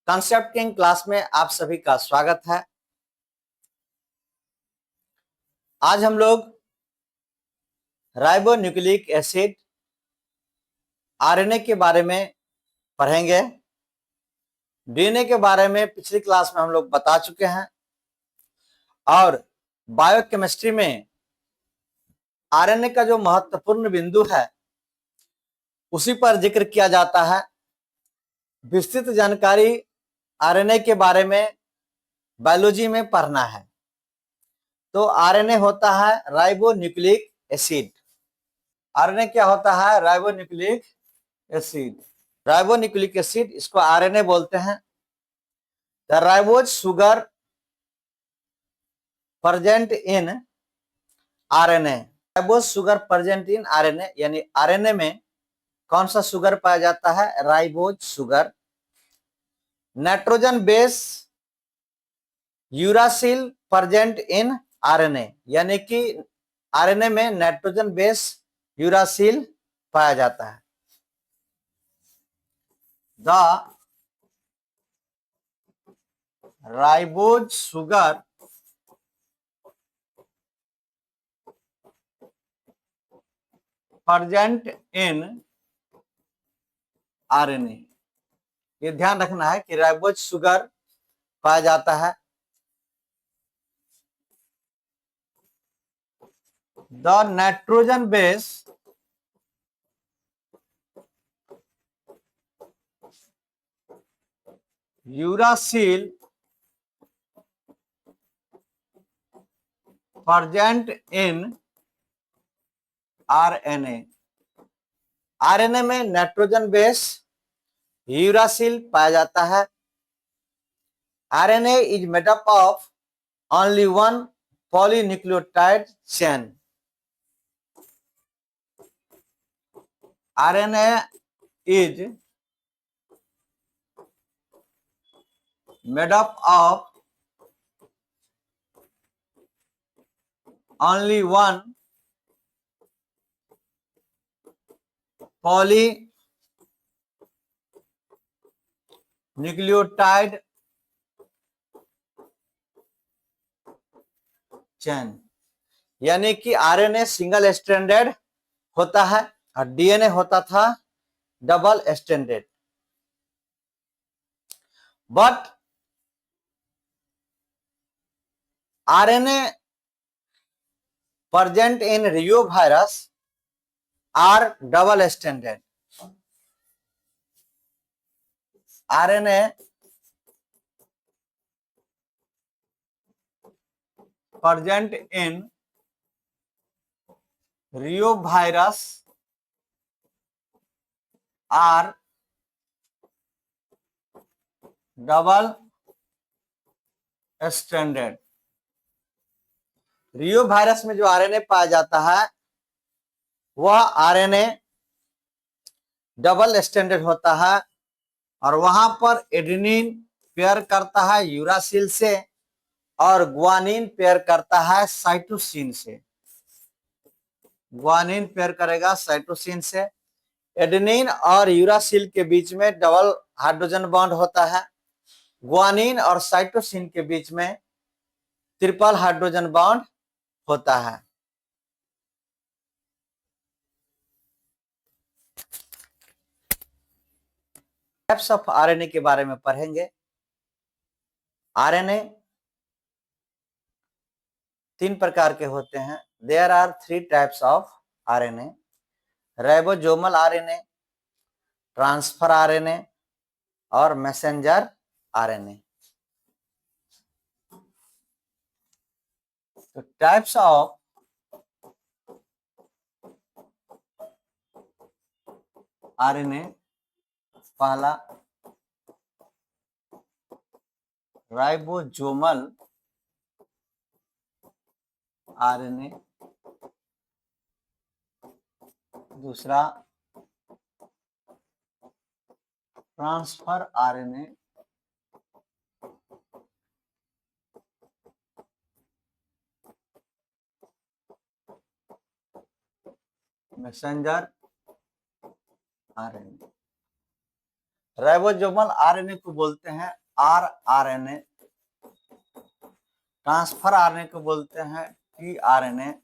Concept king class में आप सभी का स्वागत है। आज हम लोग राइबोन्यूक्लिक एसिड आरएनए के बारे में पढ़ेंगे। डीएनए के बारे में पिछली क्लास में हम लोग बता चुके हैं और बायोकेमिस्ट्री में आरएनए का जो महत्वपूर्ण बिंदु है उसी पर जिक्र किया जाता है। विस्तृत जानकारी आरएनए के बारे में बायोलॉजी में पढ़ना है। तो आरएनए होता है राइबोन्यूक्लिक एसिड। आरएनए क्या होता है? Ribonucleic acid. राइबोन्यूक्लिक एसिड, इसको आरएनए बोलते हैं। The ribose sugar present in RNA. Ribose sugar present in RNA यानी आरएनए में कौन सा सुगर पाया जाता है? Ribose sugar. Nitrogen base uracil present in RNA यानी कि आरएनए में नाइट्रोजन बेस यूरासिल पाया जाता है। The ribose sugar present in RNA, ये ध्यान रखना है कि राइबोज सुगर पाया जाता है। The nitrogen base uracil present in RNA. RNA में नाइट्रोजन बेस यूरासिल पाया जाता है। RNA is made up of only one polynucleotide chain. RNA is made up of only one polynucleotide chain, यानी कि RNA single stranded होता है और DNA होता था double stranded. But RNA present in reo virus are double stranded. RNA present in reo virus are double stranded. Reo virus में जो RNA पाया जाता है वह आरएनए डबल स्ट्रैंडेड होता है और वहां पर एडेनिन पेयर करता है यूरासिल से और ग्वानिन पेयर करता है साइटोसिन से। ग्वानिन पेयर करेगा साइटोसिन से। एडेनिन और यूरासिल के बीच में डबल हाइड्रोजन बॉन्ड होता है। ग्वानिन और साइटोसिन के बीच में ट्रिपल हाइड्रोजन बॉन्ड होता है। टाइप्स ऑफ आरएनए के बारे में पढ़ेंगे। आरएनए तीन प्रकार के होते हैं। There are 3 types of RNA: ribosomal RNA, transfer RNA और मैसेंजर आरएनए। तो टाइप्स ऑफ आरएनए, पहला राइबोसोमल आरएनए, दूसरा transfer RNA, messenger RNA. Ribosomal RNA को बोलते हैं आरआरएनए, ट्रांसफर आरएनए को बोलते हैं टीआरएनए,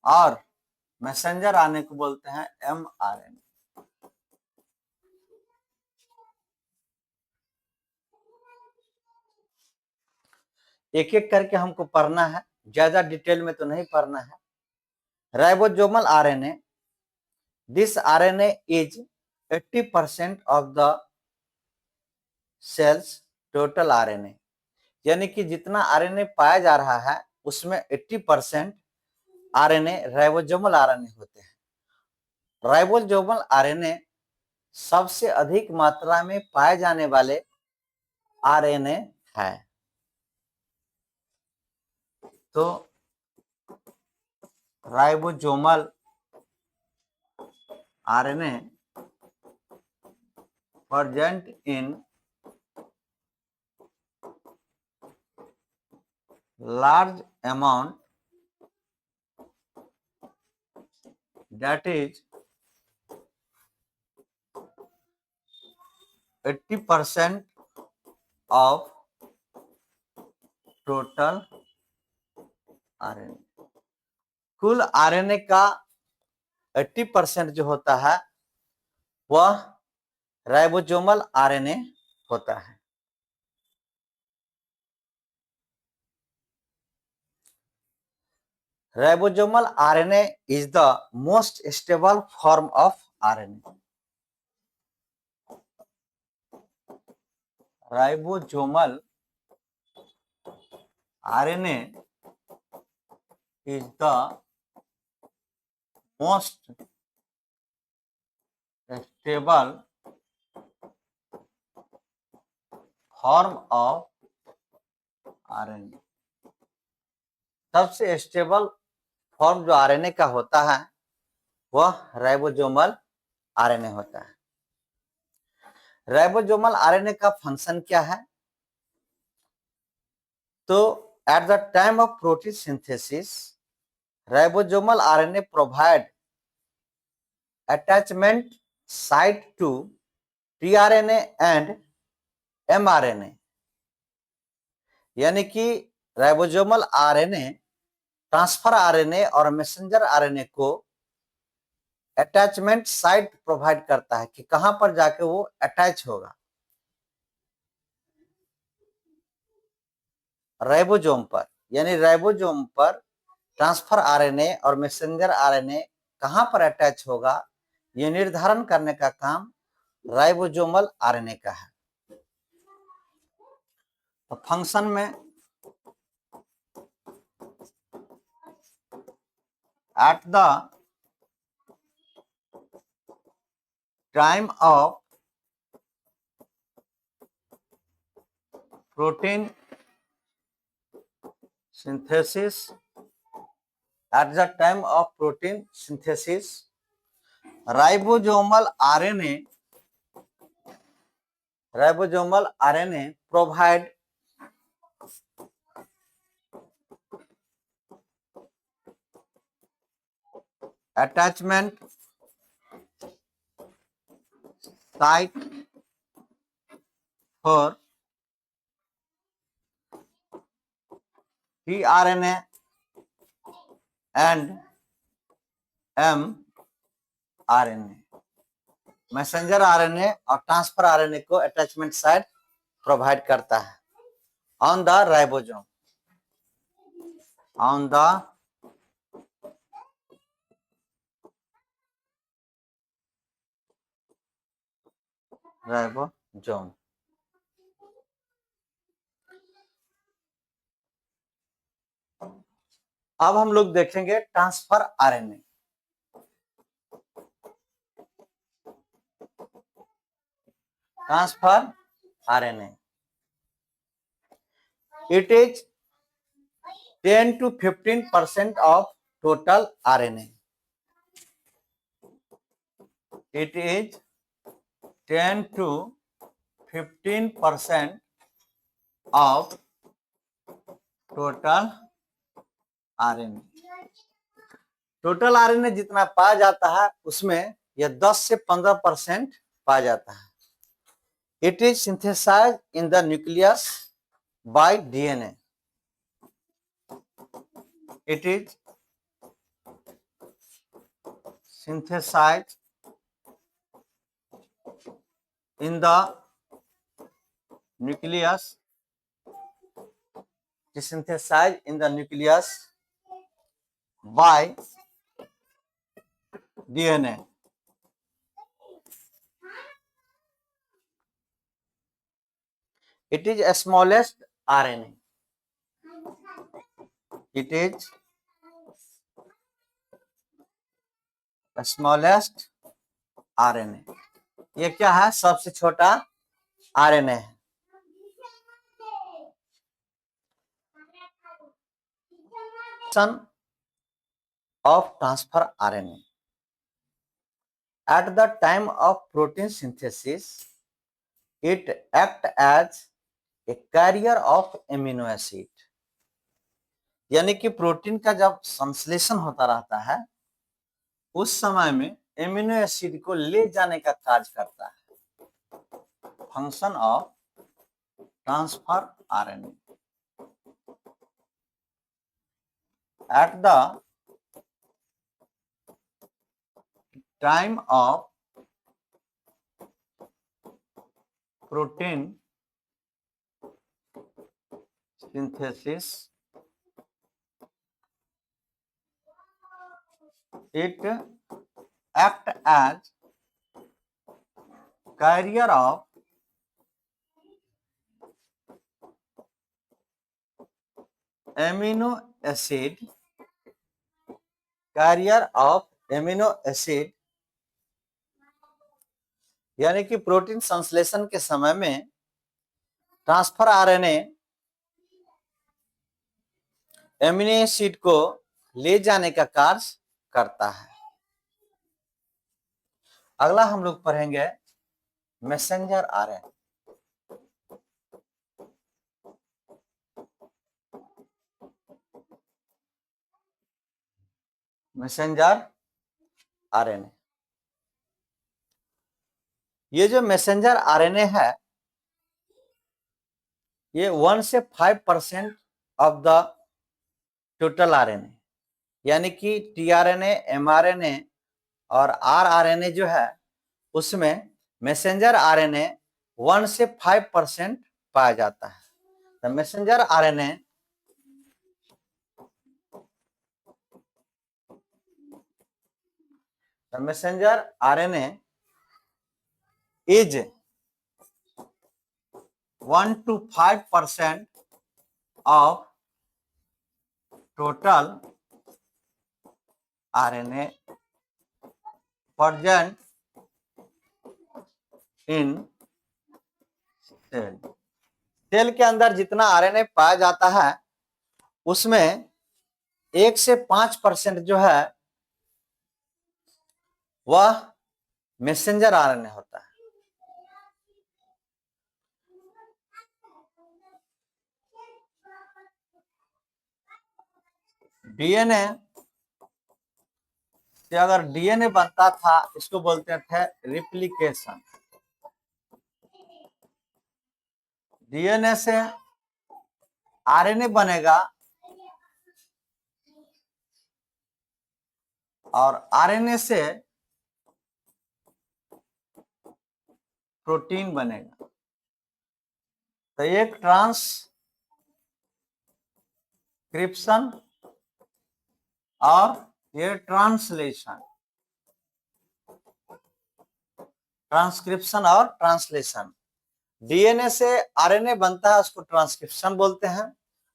और मैसेंजर आरएनए को बोलते हैं एमआरएनए। एक एक करके हमको पढ़ना है, ज्यादा डिटेल में तो नहीं पढ़ना है। Ribosomal RNA, this RNA is 80% of the cells total RNA, यानी कि जितना आरएनए पाया जा रहा है उसमें 80% आरएनए राइबोसोमल आरएनए होते हैं। राइबोसोमल आरएनए सबसे अधिक मात्रा में पाए जाने वाले आरएनए है। तो ribosomal RNA present in large amount, that is 80% of total RNA. कुल आरएनए का 80% जो होता है वह राइबोसोमल आरएनए होता है। Ribosomal RNA is the most stable form of RNA. Ribosomal RNA is the most stable form of RNA. सबसे stable form जो आरएनए का होता है वह राइबोसोमल आरएनए होता है। राइबोसोमल आरएनए का फंक्शन क्या है? तो at the time of protein synthesis ribosomal RNA provide attachment site to tRNA and mRNA, यानी कि राइबोसोमल आरएनए ट्रांसफर आरएनए और मैसेंजर आरएनए को अटैचमेंट साइट प्रोवाइड करता है कि कहां पर जाके वो अटैच होगा। राइबोसोम पर, यानी राइबोसोम पर ट्रांसफर आरएनए और मैसेंजर आरएनए कहां पर अटैच होगा, ये निर्धारण करने का काम राइबोसोमल आरएनए का है। तो फंक्शन में eight the time of protein synthesis, at the time of protein synthesis ribosomal RNA provide attachment site for tRNA and mRNA, messenger RNA और ट्रांसफर आरएनए को अटैचमेंट साइट प्रोवाइड करता है on the ribosome, on the ribosome. अब हम लोग देखेंगे transfer RNA. Transfer RNA, it is 10 to 15% of total RNA. It is 10 to 15% of total RNA. Total RNA जितना पाया जाता है उसमें यह 10 से 15% पाया जाता है। It is synthesized in the nucleus by DNA. It is synthesized in the nucleus. It is synthesized in the nucleus by DNA. It is a smallest RNA. It is the smallest RNA. ये क्या है? सबसे छोटा RNA है. Of transfer RNA. At the time of protein synthesis, it acts as a carrier of amino acid. यानी कि protein का जब संश्लेषण होता रहता है उस समय में एमिनो एसिड को ले जाने का कार्य करता है. Function of transfer RNA. Eight the time of protein synthesis, it acts as carrier of amino acid, carrier of amino acid. यानी कि प्रोटीन संश्लेषण के समय में ट्रांसफर आरएनए एमिनो एसिड को ले जाने का कार्य करता है. अगला हम लोग पढ़ेंगे मैसेंजर आरएनए. Messenger RNA. ये जो मैसेंजर आरएनए है ये 1 से 5% ऑफ द टोटल आरएनए. यानी कि टीआरएनए, एमआरएनए और आरआरएनए जो है उसमें मैसेंजर आरएनए 1 से 5% पाया जाता है. The messenger RNA is 1 to 5% of total RNA present in cell. Cell के अंदर जितना आरएनए पाया जाता है उसमें 1 से 5% जो है वह मैसेंजर आरएनए होता है. डीएनए से अगर डीएनए बनता था इसको बोलते थे रिप्लिकेशन. डीएनए से आरएनए बनेगा और आरएनए से प्रोटीन बनेगा. तो एक ट्रांसक्रिप्शन और ये ट्रांसलेशन. ट्रांसक्रिप्शन और ट्रांसलेशन. डीएनए से आरएनए बनता है उसको ट्रांसक्रिप्शन बोलते हैं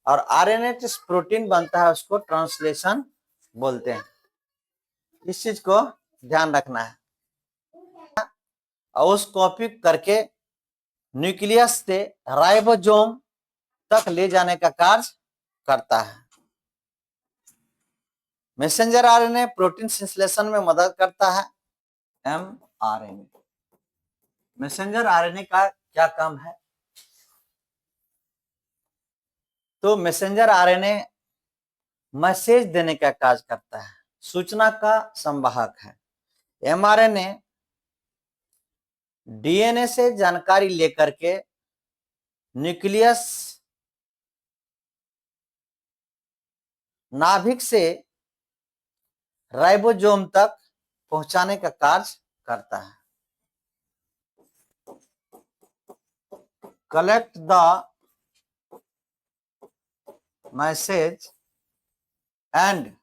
और आरएनए से प्रोटीन बनता है उसको ट्रांसलेशन बोलते हैं. इस चीज को ध्यान रखना है. और उस कॉपी करके न्यूक्लियस से राइबोसोम तक ले जाने का कार्य करता है. मैसेंजर आरएनए प्रोटीन संश्लेषण में मदद करता है. एमआरएनए. मैसेंजर आरएनए का क्या काम है? तो मैसेंजर आरएनए मैसेज देने का कार्य करता है, सूचना का संवाहक है. एमआरएनए डीएनए से जानकारी लेकर के न्यूक्लियस नाभिक से राइबोसोम तक पहुंचाने का कार्य करता है। Collect the message and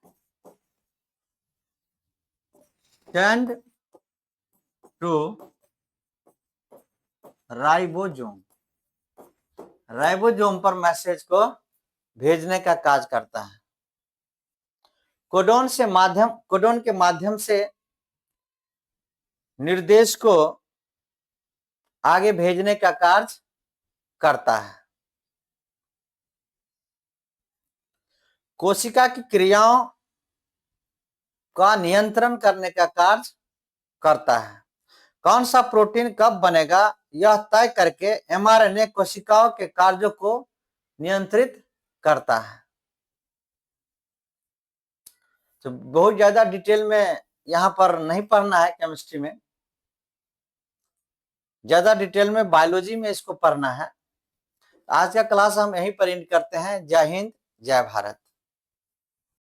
send to ribosome, ribosome पर मैसेज को भेजने का कार्य करता है। कोडोन के माध्यम से निर्देश को आगे भेजने का कार्य करता है। कोशिका की क्रियाओं का नियंत्रण करने का कार्य करता है। कौन सा प्रोटीन कब बनेगा यह तय करके एमआरएनए कोशिकाओं के कार्यों को नियंत्रित करता है। तो बहुत ज्यादा डिटेल में यहां पर नहीं पढ़ना है, केमिस्ट्री में ज्यादा डिटेल में बायोलॉजी में इसको पढ़ना है। आज का क्लास हम यहीं पर एंड करते हैं। जय हिंद, जय भारत।